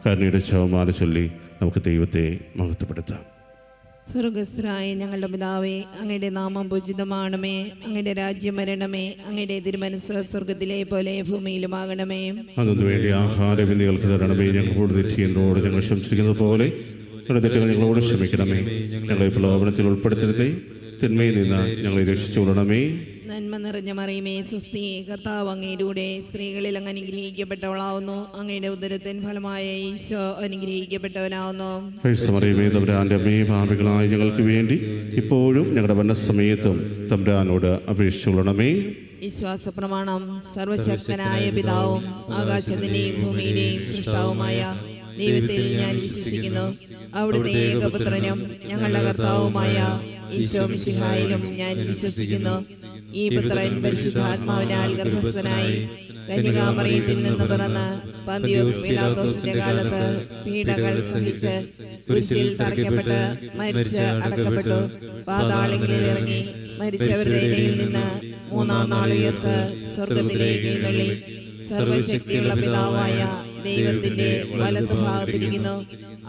കരുണയുടെ ശവമാല ചൊല്ലി നമുക്ക് ദൈവത്തെ മഹത്വപ്പെടുത്താം. സ്വർഗസ്ഥനായ ഞങ്ങളുടെ പിതാവേ, അങ്ങയുടെ നാമം പൂജിതമാണമേ. അങ്ങയുടെ രാജ്യം വരണമേ. അങ്ങയുടെ തിരുമനസ്സ് സ്വർഗത്തിലെ പോലെ ഭൂമിയിലുമാകണമേ. അതിനു വേണ്ടി ആഹാരം ഞങ്ങൾക്ക് തരണമേ. ഞങ്ങളോട് തെറ്റിയതിനോട് ഞങ്ങൾ ക്ഷമിച്ചിരിക്കുന്നത് പോലെ ഞങ്ങളുടെ തെറ്റുകൾ ഞങ്ങളോട് ക്ഷമിക്കണമേ. ഞങ്ങളെ പ്രലോഭനത്തിൽ ഉൾപ്പെടുത്തരുതേ, തിന്മയിൽ നിന്ന് ഞങ്ങളെ രക്ഷിച്ചുകൊള്ളണമേ. നന്മ നിറഞ്ഞ മറിയമേ, സ്വസ്തി, കർത്താവ് അങ്ങയിലൂടെ സ്ത്രീകളിൽ അങ്ങ് അനുഗ്രഹിക്കപ്പെട്ടവളാവുന്നു. അങ്ങയുടെ ഉദരത്തിൻ ഫലമായ ഈശോ അനുഗ്രഹിക്കപ്പെട്ടവനാവുന്നു. മറിയമേ, തമ്പുരാന്റെ അമ്മയെ, പാപികളായ ഞങ്ങൾക്ക് വേണ്ടി ഇപ്പോഴും ഞങ്ങളുടെ മരണസമയത്തും തമ്പുരാനോട് അപേക്ഷിച്ചുകൊള്ളണമേ. വിശ്വാസ പ്രമാണം. സർവശക്തനായ പിതാവും ആകാശത്തിന്റെയും ഭൂമിയുടെയും സൃഷ്ടാവുമായ ദൈവത്തിൽ ഞാൻ വിശ്വസിക്കുന്നു. അവിടുത്തെ ഏകപുത്രനും ഞങ്ങളുടെ കർത്താവുമായ ഈശോ മിശിഹായിലും ഞാൻ വിശ്വസിക്കുന്നു. ഈ പുത്രൻ പരിശുദ്ധാത്മാവിനാൽ ഗർഭസ്ഥനായി കന്യകാമറിയത്തിൽ നിന്ന് പിറന്ന് പന്തിയോസ് പീലാത്തോസിന്റെ കാലത്ത് പീഡകൾ സഹിച്ച് കുരിശിൽ തറയ്ക്കപ്പെട്ട് മരിച്ച് അടക്കപ്പെട്ടു. പാതാളങ്ങളിൽ ഇറങ്ങി മരിച്ചവരുടെ ഇടയിൽ നിന്ന് മൂന്നാം നാൾ ഉയർത്ത് സ്വർഗത്തിലേക്ക് എഴുന്നള്ളി സർവശക്തിയുള്ള പിതാവായ ദൈവത്തിന്റെ വലത്ത് ഭാഗത്തിരിക്കുന്നു.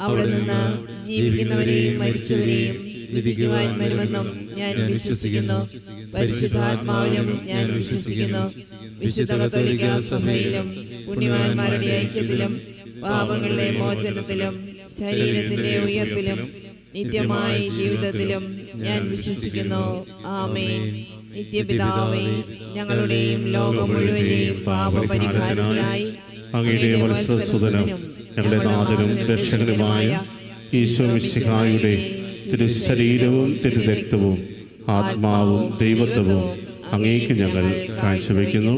അവിടെ നിന്ന് ജീവിക്കുന്നവരെയും മരിച്ചവരെയും വിധിക്കുവാൻ വരുമെന്നും ഞാൻ വിശ്വസിക്കുന്നു. പരിശുദ്ധാത്മാവിലും ഞാൻ വിശ്വസിക്കുന്നു. വിശുദ്ധ കത്തോലിക്ക സഭയിലും പുണ്യവാന്മാരുടെ ഐക്യത്തിലും പാപങ്ങളുടെ മോചനത്തിലും ശരീരത്തിന്റെ ഉയർപ്പിലും നിത്യമായ ജീവിതത്തിലും ഞാൻ വിശ്വസിക്കുന്നു. ആമേൻ. നിത്യപിതാവേ, ഞങ്ങളുടെയും ലോകം മുഴുവനെയും പാപപരിഹാരത്തിനായി അങ്ങയുടെ വത്സലസുതനും ഞങ്ങളുടെ നാഥനും രക്ഷകനുമായ ഈശോ മിശിഹായുടെ തിരുശരീരവും തിരുരക്തവും ആത്മാവും ദൈവത്വവും അങ്ങേക്ക് ഞങ്ങൾ കാഴ്ചവെക്കുന്നു.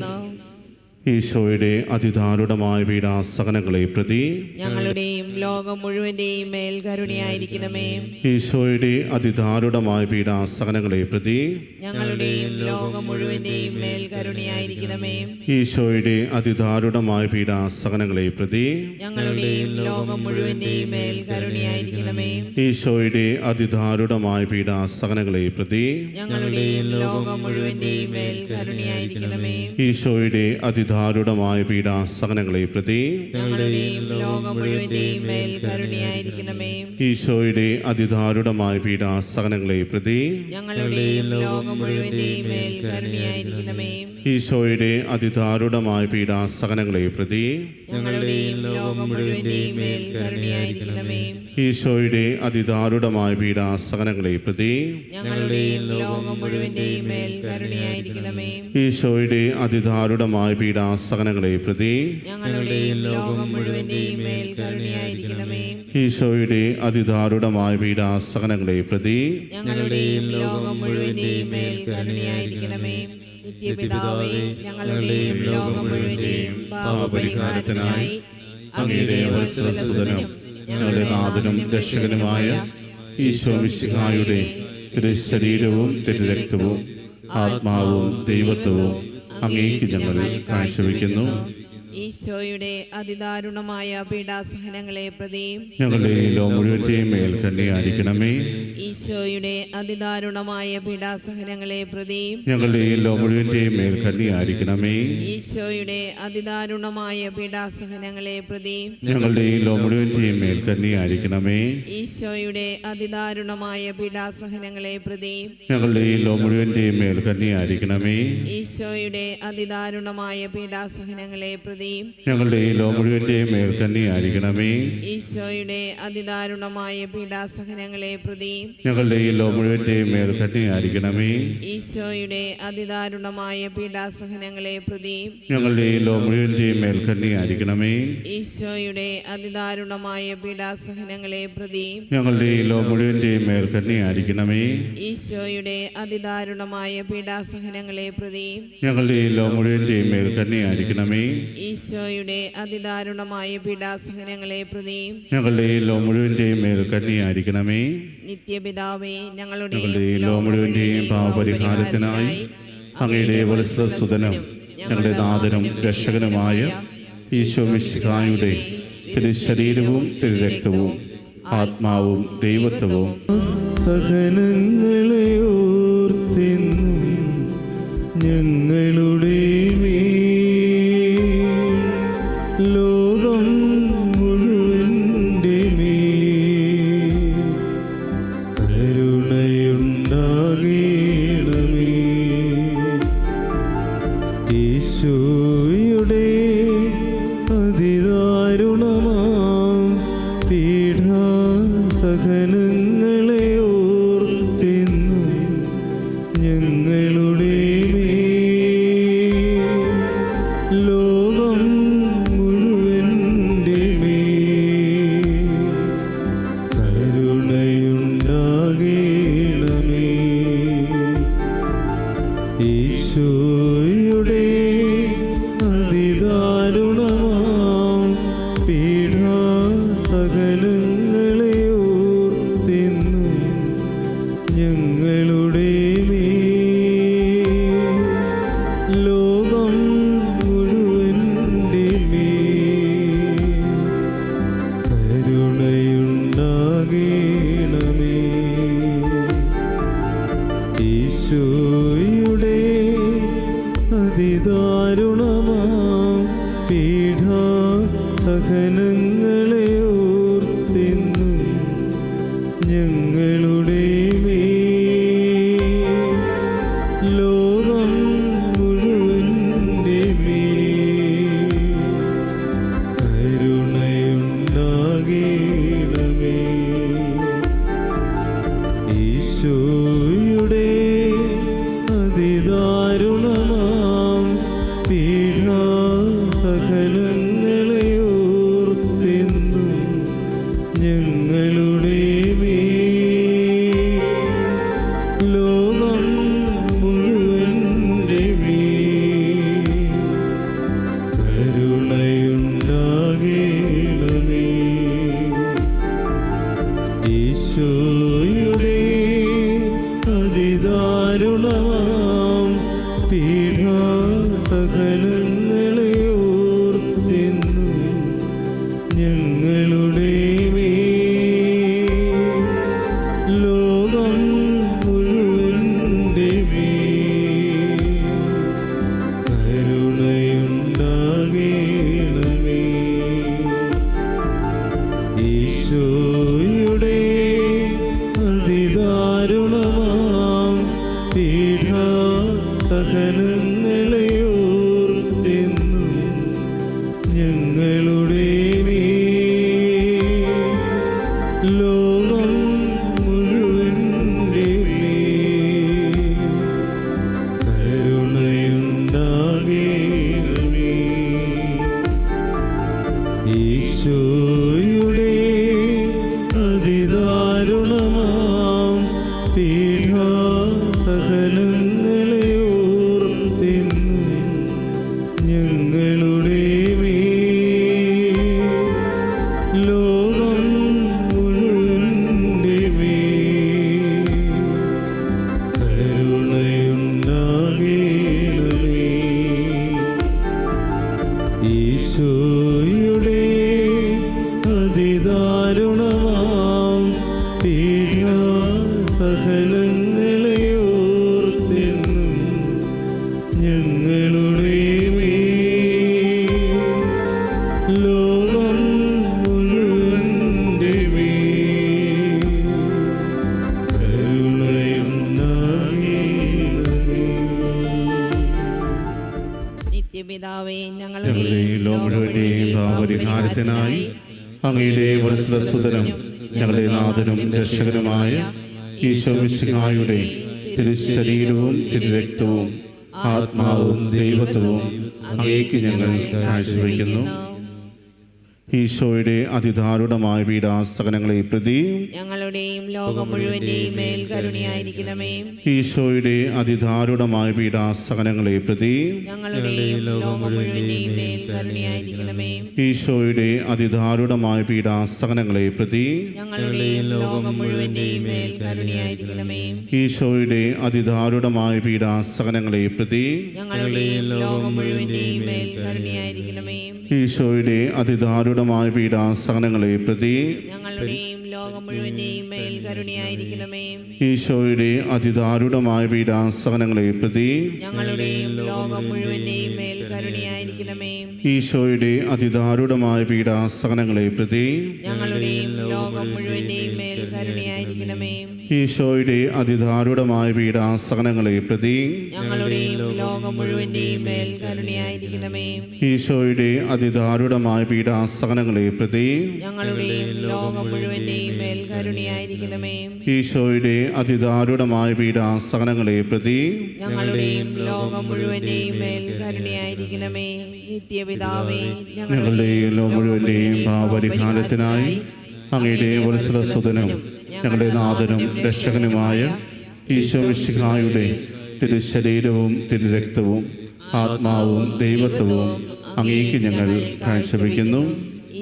ഈശോയുടെ അതിദാരുണമായ പീഡാസഹനങ്ങളെ പ്രതി ഞങ്ങളുടെയും ലോകം മുഴുവന്റെയും മേൽ കരുണയായിരിക്കണമേ. ഈശോയുടെ അതിദാരുണമായ പീഡാസഹനങ്ങളെ പ്രതി ഞങ്ങളുടെയും ലോകം മുഴുവന്റെയും മേൽ കരുണയായിരിക്കണമേ. ഈശോയുടെ അതിദാരുണമായ പീഡാസഹനങ്ങളെ പ്രതി ഞങ്ങളുടെയും ലോകം മുഴുവന്റെയും മേൽ കരുണയായിരിക്കണമേ. ഈശോയുടെ അതിദാരുണമായ പീഡാസഹനങ്ങളെ പ്രതി ഞങ്ങളുടെയും ലോകം മുഴുവന്റെയും മേൽ കരുണയായിരിക്കണമേ. ഈശോയുടെ അതിദാരുണമായ പീഡാസഹനങ്ങളെ പ്രതി ഞങ്ങളുടെയും ലോകം മുഴുവന്റെയും മേൽ കരുണയായിരിക്കണമേ. ഈശോയുടെ അതിദാരുണമായ പീഡാസഹനങ്ങളെ പ്രതി ഞങ്ങളുടെയും ലോകം മുഴുവന്റെയും മേൽ കരുണയായിരിക്കണമേ. ഈശോയുടെ അതിദാരുണമായ പീഡാസഹനങ്ങളെ പ്രതി ഞങ്ങളുടെയും ലോകം മുഴുവന്റെയും മേൽ കരുണയായിരിക്കണമേ. ഈശോയുടെ അതിദാരുണമായ പീഡാസഹനങ്ങളെ പ്രതി ഞങ്ങളുടെയും ലോകം മുഴുവന്റെയും മേൽ കരുണയായിരിക്കണമേ. ഈശോയുടെ അതിദാരുണമായ പീഡാസഹനങ്ങളെ പ്രതി ഞങ്ങളുടെയും ലോകം മുഴുവന്റെയും മേൽ കരുണയായിരിക്കണമേ. ഈശോയുടെ അതിദാരുണമായ പീഡാസഹനങ്ങളെ പ്രതി ഞങ്ങളുടെയും ലോകം മുഴുവന്റെയും മേൽ കരുണയായിരിക്കണമേ. നിത്യപിതാവേ, ഞങ്ങളുടെയും ലോകം മുഴുവന്റെയും പാപപരിഹാരത്തിനായി അങ്ങയുടെ വത്സലസുതനും ഞങ്ങളുടെ നാഥനും രക്ഷകനുമായ ഈശോ മിശിഹായുടെ തിരുശരീരവും തിരുരക്തവും ആത്മാവും ദൈവത്വവും അങ്ങേക്ക് ഞങ്ങൾ കാഴ്ചവെക്കുന്നു. ഈശോയുടെ അതിദാരുണമായ പീഡാസഹനങ്ങളെ പ്രതി ഞങ്ങളുടെ ലോകം മുഴുവന്റെയും മേൽ കരുണയായിരിക്കണമേ. ഈശോയുടെ അതിദാരുണമായ പീഡാസഹനങ്ങളെ പ്രതി ഞങ്ങളുടെ ലോകം മുഴുവന്റെയും മേൽ കരുണയായിരിക്കണമേ. ഈശോയുടെ അതിദാരുണമായ പീഡാസഹനങ്ങളെ പ്രതി ഞങ്ങളുടെ ലോകം മുഴുവന്റെയും മേൽ കരുണയായിരിക്കണമേ. ഈശോയുടെ അതിദാരുണമായ പീഡാസഹനങ്ങളെ പ്രതി ഞങ്ങളുടെ ലോകം മുഴുവന്റെയും മേൽ കരുണയായിരിക്കണമേ. ഈശോയുടെ അതിദാരുണമായ പീഡാസഹനങ്ങളെ പ്രതി ഞങ്ങളുടെ ലോകം മുഴുവന്റെയും മേൽ കരുണയായിരിക്കണമേ. ഈശോയുടെ അതിദാരുണമായ പീഡാസഹനങ്ങളെ പ്രതി ഞങ്ങളുടെ ലോകം മുഴുവന്റെയും മേൽ കരുണയായിരിക്കണമേ. ഈശോയുടെ അതിദാരുണമായ പീഡാസഹനങ്ങളെ പ്രതി ഞങ്ങളുടെ ലോകം മുഴുവന്റെയും മേൽ കരുണയായിരിക്കണമേ. ഈശോയുടെ അതിദാരുണമായ പീഡാസഹനങ്ങളെ പ്രതി ഞങ്ങളുടെ ലോകം മുഴുവന്റെയും മേൽ കരുണയായിരിക്കണമേ. ഈശോയുടെ അതിദാരുണമായ പീഡാസഹനങ്ങളെ പ്രതി ഞങ്ങളുടെ ലോകം മുഴുവന്റെയും മേൽ കരുണയായിരിക്കണമേ. ഈശോയുടെ അതിദാരുണമായ പീഡാസഹനങ്ങളെ പ്രതി ഞങ്ങളുടെ ലോകം മുഴുവന്റെയും മേൽ കരുണയായിരിക്കണമേ. നിത്യപിതാവേ, ഞങ്ങളുടെ ലോകം മുഴുവന്റെയും പാപപരിഹാരത്തിനായി അങ്ങയുടെ വത്സലസുതനും ഞങ്ങളുടെ നാഥനും രക്ഷകനുമായ ഈശോ മിശിഹായുടെ തിരുശരീരവും തിരുരക്തവും ആത്മാവും ദൈവത്വവും സഹനങ്ങളെ ഓർത്തെന്നും ഞങ്ങളുടെ ലോകം മുഴുവൻ സകലങ്ങളെ ഓർത്തെന്നും ഞങ്ങളുടെ ലോകം മുഴുവൻ്റെ കരുണയുണ്ടാകണമേ. ഈശോയുടെ അതിദാരുണമാം പീഡാസഹനങ്ങളെ ഓർത്തെന്നും ഞങ്ങളുടെ ലോകം മുഴുവൻ്റെ കരുണയുണ്ടാകണമേ. ഈശോയുടെ അതിദാരുണമാം പീഡാസഹനങ്ങളെ ഓർത്തെന്നും ഞങ്ങളുടെ ലോകം മുഴുവൻ്റെ കരുണയുണ്ടാകണമേ. ഈശോയുടെ അതിദാരുണമാം പീഡാസഹനങ്ങളെ ഓർത്തെന്നും ഞങ്ങളുടെ ലോകം മുഴുവൻ്റെ കരുണയുണ്ടാകണമേ. ഈശോയുടെ അതിദാരുണമാം പീഡാസഹനങ്ങളെ ഓർത്തെന്നും ഞങ്ങളുടെ ലോകം മുഴുവൻ്റെ കരുണയുണ്ടാകണമേ. ഈശോയുടെ അതിദാരുണമാം പീഡാസഹനങ്ങളെ ഓർത്തെന്നും ഞങ്ങളുടെ ലോകം മുഴുവൻ്റെ കരുണയുണ്ടാകണമേ. ഈശോയുടെ അതിദാരുണമാം പീഡാസഹനങ്ങളെ ഓർത്തെന്നും ഞങ്ങളുടെ ലോകം മുഴുവൻ്റെ കരുണയുണ്ടാകണമേ. നിത്യപിതാവേ, ഞങ്ങളുടെ ഈ ലോകം മുഴുവന്റെയും പാപപരിഹാരത്തിനായി അങ്ങയുടെ വത്സലസുതനും ഞങ്ങളുടെ നാഥനും രക്ഷകനുമായ ഈശോ മിശിഹായുടെ തിരുശരീരവും തിരുരക്തവും ആത്മാവും ദൈവത്വവും അങ്ങേക്ക് ഞങ്ങൾ കാഴ്ചവെക്കുന്നു. ഈശോയുടെ അതിദാരുണമായ പീഡാസഹനങ്ങളെ പ്രതി ഞങ്ങളുടെയും ലോകം മുഴുവന്റെയും മേൽ കരുണയായിരിക്കണമേ. ഈശോയുടെ അതിദാരുണമായ പീഡാസഹനങ്ങളെ പ്രതി ഞങ്ങളുടെയും ലോകം മുഴുവന്റെയും മേൽ കരുണയായിരിക്കണമേ. ഈശോയുടെ അതിദാരുണമായ പീഡാസഹനങ്ങളെ പ്രതി ഞങ്ങളുടെയും ലോകം മുഴുവന്റെയും മേൽ കരുണയായിരിക്കണമേ. ഈശോയുടെ അതിദാരുണമായ പീഡാസഹനങ്ങളെ പ്രതി ഞങ്ങളുടെയും ലോകം മുഴുവന്റെയും മേൽ കരുണയായിരിക്കണമേ. ഈശോയുടെ അതിദാരുണമായ പീഡാസഹനങ്ങളെ പ്രതി ഞങ്ങളുടെയും ലോകം മുഴുവന്റെയും മേൽ കരുണയായിരിക്കണമേ. ഈശോയുടെ അതിദാരുണമായ പീഡാസഹനങ്ങളെ പ്രതി ഞങ്ങളുടെയും ലോകം മുഴുവന്റെയും മേൽ കരുണയായിരിക്കണമേ. ഈശോയുടെ അതിദാരുണമായ പീഡാസഹനങ്ങളെ പ്രതി ഞങ്ങളുടെയും ലോകം മുഴുവന്റെയും മേൽ കരുണയായിരിക്കണമേ. ഈശോയുടെ അതിദാരുണമായ പീഡാസഹനങ്ങളെ പ്രതി ഞങ്ങളുടെയും ലോകം മുഴുവന്റെയും മേൽ കരുണയായിരിക്കണമേ. ഈശോയുടെ അതിദാരുണമായ പീഡാസഹനങ്ങളെ പ്രതി ഞങ്ങളുടെയും ലോകം മുഴുവന്റെയും മേൽ കരുണയായിരിക്കണമേ. ഈശോയുടെ അതിദാരുണമായ പീഡാസഹനങ്ങളെ പ്രതി ഞങ്ങളുടെയും ലോകം മുഴുവന്റെയും മേൽ കരുണയായിരിക്കണമേ. നിത്യപിതാവേ, ഞങ്ങളുടെ ലോകം മുഴുവന്റെയും പാപപരിഹാരത്തിനായി അങ്ങയുടെ വത്സലസുതനും ഞങ്ങളുടെ നാഥനും രക്ഷകനുമായ ഈശോ മിശിഹായുടെ തിരുശരീരവും തിരുരക്തവും ആത്മാവും ദൈവത്വവും അങ്ങേക്ക് ഞങ്ങൾ കാഴ്ചവെക്കുന്നു.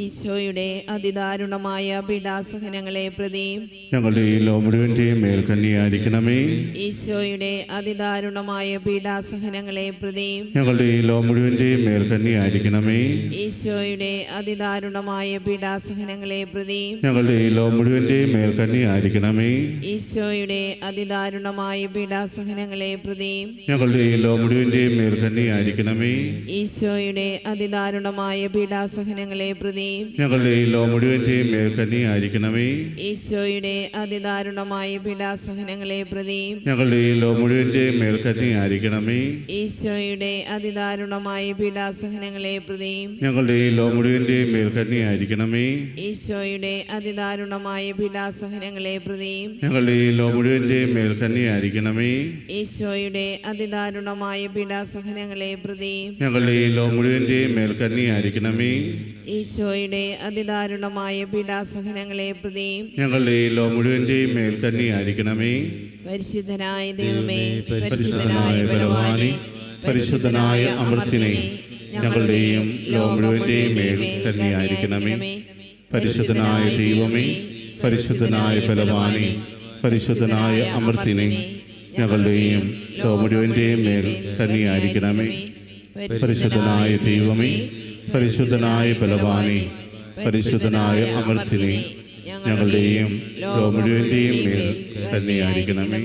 ഈശോയുടെ അതിദാരുണമായ പീഡാസഹനങ്ങളെ പ്രതി ഞങ്ങളുടെ ഈ ലോ മുഴുവൻ്റെയും മേൽ കന്യയായിരിക്കണമേ. ഈശോയുടെ അതിദാരുണമായ പീഡാസഹനങ്ങളെ പ്രതി ഞങ്ങളുടെ ഈ ലോ മുഴുവൻ്റെയും മേൽ കന്യയായിരിക്കണമേ. ഈശോയുടെ അതിദാരുണമായ പീഡാസഹനങ്ങളെ പ്രതി ഞങ്ങളുടെ ഈ ലോ മുഴുവൻ്റെയും മേൽ കന്യയായിരിക്കണമേ. ഈശോയുടെ അതിദാരുണമായ പീഡാസഹനങ്ങളെ പ്രതി ഞങ്ങളുടെ ഈ ലോ മുഴുവൻ്റെയും മേൽ കന്യയായിരിക്കണമേ. ഈശോയുടെ അതിദാരുണമായ പീഡാസഹനങ്ങളെ പ്രതി ഞങ്ങളുടെ ഈ ലോ മുഴുവൻ്റെയും മേൽ കന്യയായിരിക്കണമേ. ഈശോയുടെ അതിദാരുണമായ പീഡാസഹനങ്ങളെ പ്രതി ഞങ്ങളുടെ ഈ ലോ മുഴുവൻ്റെയും മേൽ കന്യയായിരിക്കണമേ. ഈശോയുടെ അതിദാരുണമായ പീഡാസഹനങ്ങളെ പ്രതി ഞങ്ങളുടെ ഈ ലോ മുഴുവൻ്റെയും മേൽ കന്യയായിരിക്കണമേ. ഈശോയുടെ അതിദാരുണമായ പീഡാസഹനങ്ങളെ പ്രതി ഞങ്ങളുടെ ഈ ലോ മുഴുവൻ്റെയും മേൽ കന്യയായിരിക്കണമേ. ഈശോയുടെ അതിദാരുണമായ പീഡാസഹനങ്ങളെ പ്രതി ഞങ്ങളുടെ ഈ ലോ മുഴുവൻ്റെയും മേൽ കന്യയായിരിക്കണമേ. ഈശോയുടെ അതിദാരുണമായ പീഡാസഹനങ്ങളെ പ്രതി ഞങ്ങളുടെ ഈ ലോ മുഴുവൻ്റെയും മേൽ കന്യയായിരിക്കണമേ. പരിശുദ്ധനായ ദൈവമേ, പരിശുദ്ധനായ ബലവാനെ, പരിശുദ്ധനായ അമർത്തിനെ, ഞങ്ങളുടെയും ലോ മുഴുവൻ്റെയും മേൽ കന്യയായിരിക്കണമേ. പരിശുദ്ധനായ ദൈവമേ, പരിശുദ്ധനായ ബലവാനെ, പരിശുദ്ധനായ അമർത്തിനെ, ഞങ്ങളുടെയും ലോ മുഴുവൻ്റെയും മേൽ കന്യയായിരിക്കണമേ. പരിശുദ്ധനായ ദൈവമേ, പരിശുദ്ധനായ ബലവാനെ, പരിശുദ്ധനായ അമർത്തിനെ, ഞങ്ങളുടെയും ലോ മുഴുവൻ്റെയും മേൽ കന്യയായിരിക്കണമേ.